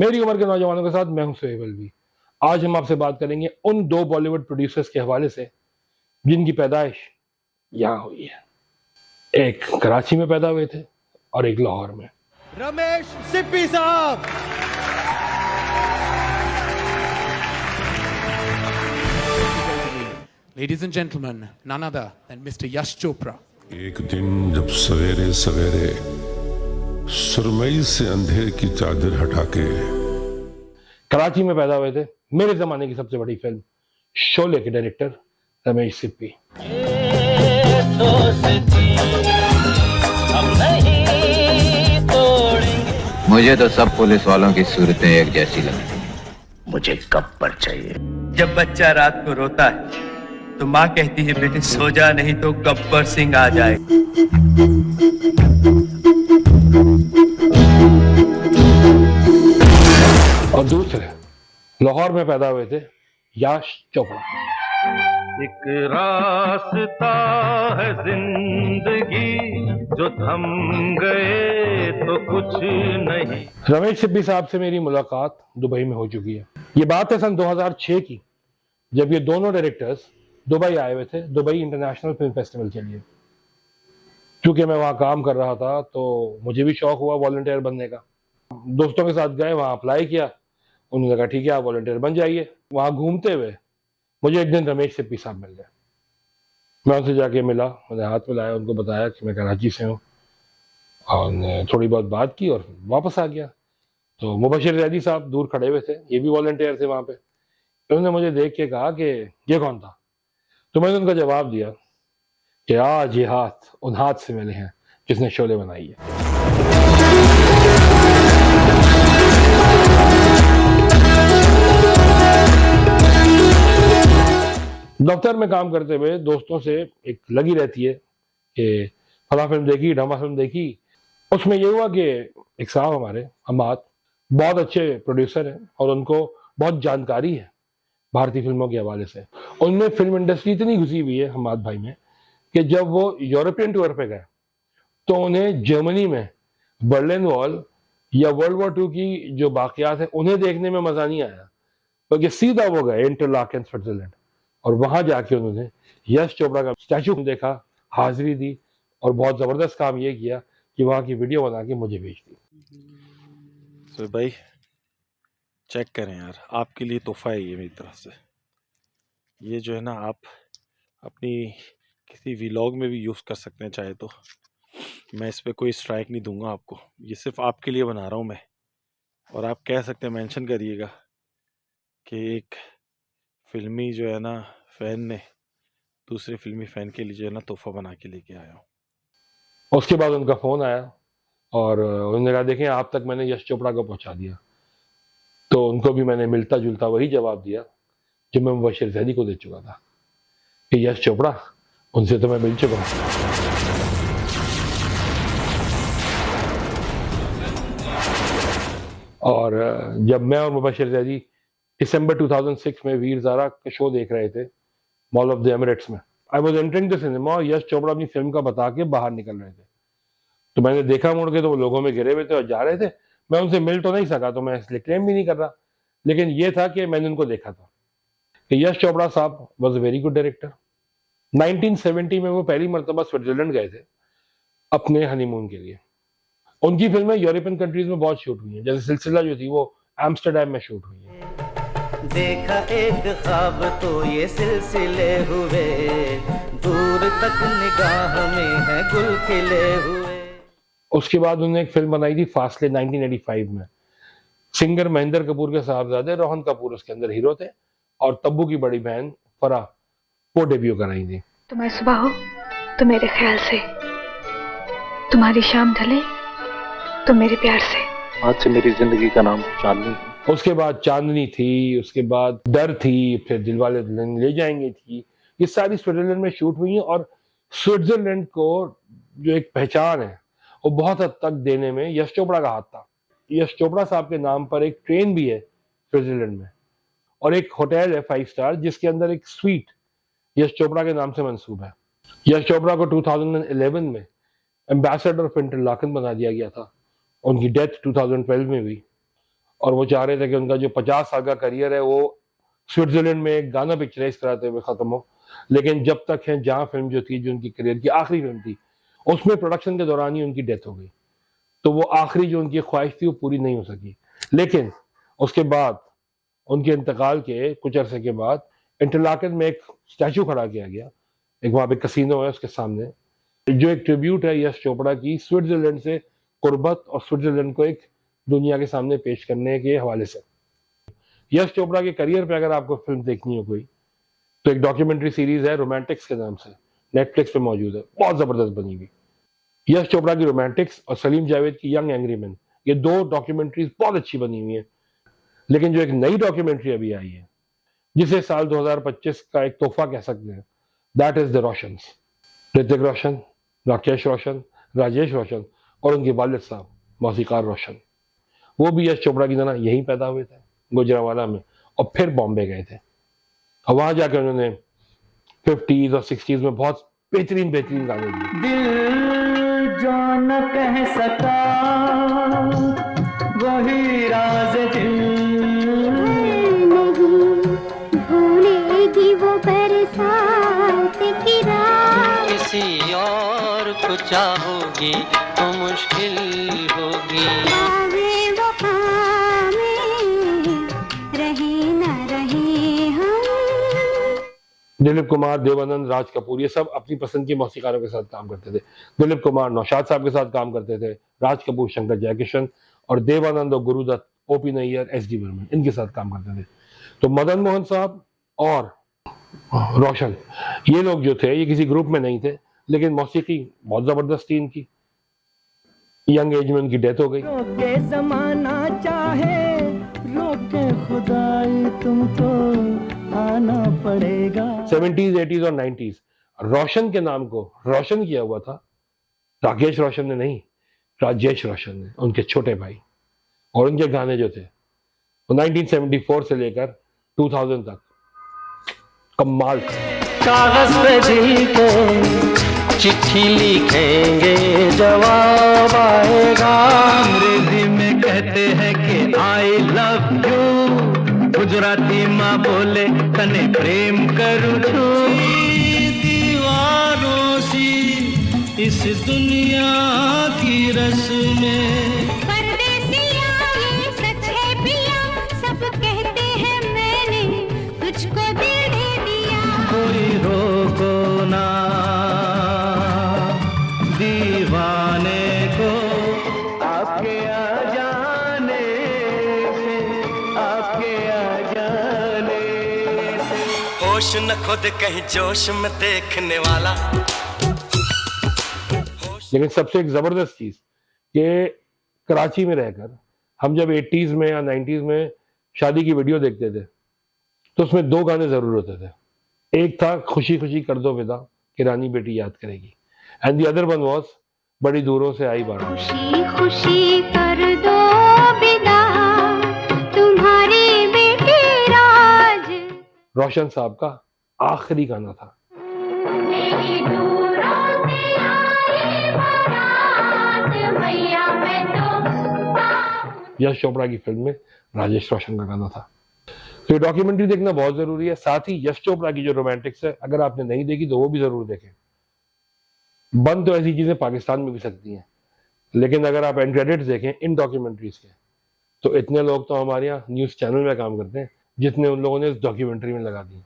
मेरी उम्र के नौजवानों के साथ मैं हूं सोहेब अलवी। आज हम आपसे बात करेंगे उन दो बॉलीवुड प्रोड्यूसर्स के हवाले से जिनकी पैदाइश यहाँ हुई है। एक कराची में पैदा हुए थे और एक लाहौर में। रमेश सिप्पी साहब। Ladies and gentlemen, none other than Mr. Yash Chopra. एक दिन जब सवेरे सवेरे सुरमई से अंधेर की चादर हटा के कराची में पैदा हुए थे मेरे जमाने की सबसे बड़ी फिल्म शोले के डायरेक्टर रमेश सिप्पी। मुझे तो सब पुलिस वालों की सूरतें एक जैसी लगी। मुझे गब्बर चाहिए। जब बच्चा रात को रोता है तो माँ कहती है बेटे सो जा नहीं तो गब्बर सिंह आ जाए। और दूसरे लाहौर में पैदा हुए थे यश चोपड़ा। एक रास्ता है जिंदगी जो थम गए तो कुछ नहीं। रमेश सिप्पी साहब से मेरी मुलाकात दुबई में हो चुकी है। ये बात है सन 2006 की, जब ये दोनों डायरेक्टर्स दुबई आए हुए थे, दुबई इंटरनेशनल फिल्म फेस्टिवल के लिए। क्योंकि मैं वहाँ काम कर रहा था तो मुझे भी शौक हुआ वॉलंटियर बनने का। दोस्तों के साथ गए, वहाँ अप्लाई किया, उन्होंने कहा ठीक है आप वॉलंटियर बन जाइए। वहाँ घूमते हुए मुझे एक दिन रमेश सिप्पी साहब मिल गए। मैं उनसे जाके मिला, मैंने हाथ मिलाया, उनको बताया कि मैं कराची से हूँ और थोड़ी बहुत बात की और वापस आ गया। तो मुबशिर जैदी साहब दूर खड़े हुए थे, ये भी वॉलंटियर थे वहाँ पे। उन्होंने मुझे देख के कहा कि ये कौन था। तो मैंने उनका जवाब दिया कि आज ये हाथ उन हाथ से मिले हैं जिसने शोले बनाई है। दफ्तर में काम करते हुए दोस्तों से एक लगी रहती है कि फला फिल्म देखी, ढमा फिल्म देखी। उसमें ये हुआ कि एक साहब हमारे हमाद बहुत अच्छे प्रोड्यूसर हैं और उनको बहुत जानकारी है भारतीय फिल्मों के हवाले से। उनमें फिल्म इंडस्ट्री इतनी घुसी हुई है हमाद भाई में कि जब वो यूरोपियन टूर पे गए तो उन्हें जर्मनी में बर्लिन वॉल या वर्ल्ड वॉर 2 की जो वाकयात है उन्हें देखने में मजा नहीं आया, क्योंकि सीधा वो गए इंटरलाकेन स्विट्जरलैंड और वहां जाके उन्होंने यश चोपड़ा का स्टैचू देखा, हाजिरी दी और बहुत जबरदस्त काम ये किया कि वहां की वीडियो बना के मुझे भेज दी। तो भाई चेक करें यार, आपके लिए तोहफा है ये मेरी तरफ से। ये जो है ना, आप अपनी किसी व्लॉग में भी यूज़ कर सकते हैं चाहे तो। मैं इस पे कोई स्ट्राइक नहीं दूंगा आपको, ये सिर्फ आपके लिए बना रहा हूँ मैं। और आप कह सकते हैं, मेंशन करिएगा कि एक फिल्मी जो है ना फ़ैन ने दूसरे फिल्मी फ़ैन के लिए जो है ना तोहफा बना के लेके आया हूँ। उसके बाद उनका फ़ोन आया और उन्होंने कहा देखें आप तक मैंने यश चोपड़ा को पहुंचा दिया। तो उनको भी मैंने मिलता जुलता वही जवाब दिया जो मैं मुबशिर जैदी को दे चुका था कि यश चोपड़ा उनसे तो मैं मिल चुका हूँ। और जब मैं और मुबशिर जैदी दिसंबर 2006 में वीर ज़ारा का शो देख रहे थे मॉल ऑफ द एमिरेट्स में, I was entering the cinema और यश चोपड़ा अपनी फिल्म का बता के बाहर निकल रहे थे। तो मैंने देखा मुड़ के तो वो लोगों में घिरे हुए थे और जा रहे थे। मैं उनसे मिल तो नहीं सका, तो मैं इसलिए क्लेम भी नहीं कर रहा, लेकिन ये था कि मैंने उनको देखा था कि यश चोपड़ा साहब was a very good director. 1970 में वो पहली मरतबा स्विट्जरलैंड गए थे अपने हनीमून के लिए। उनकी फिल्में यूरोपियन कंट्रीज में बहुत शूट हुई हैं, जैसे सिलसिला जो थी वो एम्स्टरडैम में शूट हुई है। देखा एक ख्वाब तो ये सिलसिले हुए, दूर तक निगाह में है गुल खिले हुए। उसके बाद उन्होंने एक फिल्म बनाई थी फासले 1985 में। सिंगर महेंद्र कपूर के साहबजादे रोहन कपूर उसके अंदर हीरो थे और तब्बू की बड़ी बहन फराह वो डेब्यू कराई थी। तुम्हारी सुबह हो तो मेरे ख्याल से, तुम्हारी शाम ढले तो मेरे प्यार से। आज से मेरी जिंदगी का नाम चांदनी। उसके बाद चांदनी थी, उसके बाद डर थी, फिर दिलवाले दुल्हन ले जाएंगे थी। ये सारी स्विट्जरलैंड में शूट हुई हैं और स्विट्जरलैंड को जो एक पहचान है वो बहुत हद तक देने में यश चोपड़ा का हाथ था। यश चोपड़ा साहब के नाम पर एक ट्रेन भी है स्विट्जरलैंड में और एक होटल है 5 स्टार जिसके अंदर एक स्वीट यश चोपड़ा के नाम से मंसूब है। यश चोपड़ा को 2011 में एम्बेसडर ऑफ इंटरलाकन बना दिया गया था। उनकी डेथ 2012 में हुई और वो चाह रहे थे कि उनका जो 50 साल का करियर है वो स्विट्जरलैंड में एक गाना पिक्चराइज कराते हुए खत्म हो। लेकिन जब तक है जहां फिल्म जो थी, जो उनकी करियर की आखिरी फिल्म थी, उसमें प्रोडक्शन के दौरान ही उनकी डेथ हो गई। तो वो आखिरी जो उनकी ख्वाहिश थी वो पूरी नहीं हो सकी। लेकिन उसके बाद उनके इंतकाल के कुछ अरसे के बाद इंटरलाकन में एक स्टैचू खड़ा किया गया, एक वहां पे कसिनो है उसके सामने, जो एक ट्रिब्यूट है यश चोपड़ा की स्विट्जरलैंड से कुर्बत और स्विट्जरलैंड को एक दुनिया के सामने पेश करने के हवाले से। यश चोपड़ा के करियर पे अगर आपको फिल्म देखनी हो कोई, तो एक डॉक्यूमेंट्री सीरीज है रोमांटिक्स के नाम से, नेटफ्लिक्स पे मौजूद है, बहुत जबरदस्त बनी हुई। यश चोपड़ा की रोमांटिक्स और सलीम जावेद की यंग एंग्री मैन, ये दो डॉक्यूमेंट्रीज बहुत अच्छी बनी हुई है। लेकिन जो एक नई डॉक्यूमेंट्री अभी आई है, जिसे साल 2025 का एक तोहफा कह सकते हैं, that is the रोशंस। Hrithik Roshan, Rakesh Roshan, Rajesh रोशन और उनके वालिद साहब मौसीकार रोशन, वो भी यश चोपड़ा की तरह यहीं पैदा हुए थे गुजरांवाला में, और फिर बॉम्बे गए थे। और वहां जाकर उन्होंने 50s और 60s में बहुत बेहतरीन गाने दिए। दिल जो न कह सका वही राज भूलेगी वो बरसात की रात। किसी और को चाहोगी तो मुश्किल होगी। दिलीप कुमार, देवानंद, राज कपूर, ये सब अपनी पसंद के मौसीकारों के साथ काम करते थे। दिलीप कुमार नौशाद साहब के साथ काम करते थे, राज कपूर शंकर जयकिशन, और देवानंद और गुरुदत्त, ओपी नैयर, एस.डी. बर्मन, इनके साथ काम करते थे। तो मदन मोहन साहब और रोशन, ये लोग जो थे ये किसी ग्रुप में नहीं थे, लेकिन मौसीकी बहुत जबरदस्त थी इनकी। यंग एज में उनकी डेथ हो गई। रोके ज़माना चाहे रोके खुदाई तुमको आना पड़ेगा। 70s, 80s और 90s रोशन के नाम को रोशन किया हुआ था राकेश रोशन ने नहीं, राजेश रोशन ने, उनके छोटे भाई। और उनके गाने जो थे वो 1974 से लेकर 2000 तक कमाल थे। कागज पे दिल के चिट्ठी लिखेंगे जवाब आएगा। अंग्रेजी में कहते हैं कि आई लव यू, गुजराती माँ बोले तने प्रेम करूँ छू। दीवारों सी इस दुनिया की रस्में, परदेसिया ये सच है पिया, सब कहते हैं मैंने तुझको दिल दे दिया। कोई रोको ना दीवाने को आपके आ जाने से, आपके आ जाने से। होश न खुद कहीं जोश में देखने वाला। लेकिन सबसे एक जबरदस्त चीज कि कराची में रहकर हम जब 80s में या 90s में शादी की वीडियो देखते थे, तो उसमें दो गाने जरूर होते थे। एक था खुशी खुशी कर दो विदा कि रानी बेटी याद करेगी, and the other one was बड़ी दूरों से आई बारात। खुशी खुशी कर दो विदा तुम्हारी बेटी राज। रोशन साहब का आखिरी गाना था। यश चोपड़ा की फिल्म में राजेश रोशन का गाना था। तो ये डॉक्यूमेंट्री देखना बहुत जरूरी है। साथ ही यश चोपड़ा की जो रोमांटिक्स है, अगर आपने नहीं देखी तो वो भी जरूर देखें। बन तो ऐसी चीजें पाकिस्तान में भी सकती हैं, लेकिन अगर आप एंड क्रेडिट्स देखें इन डॉक्यूमेंट्रीज के, तो इतने लोग तो हमारे यहाँ न्यूज चैनल में काम करते हैं जितने उन लोगों ने इस डॉक्यूमेंट्री में लगा दिए।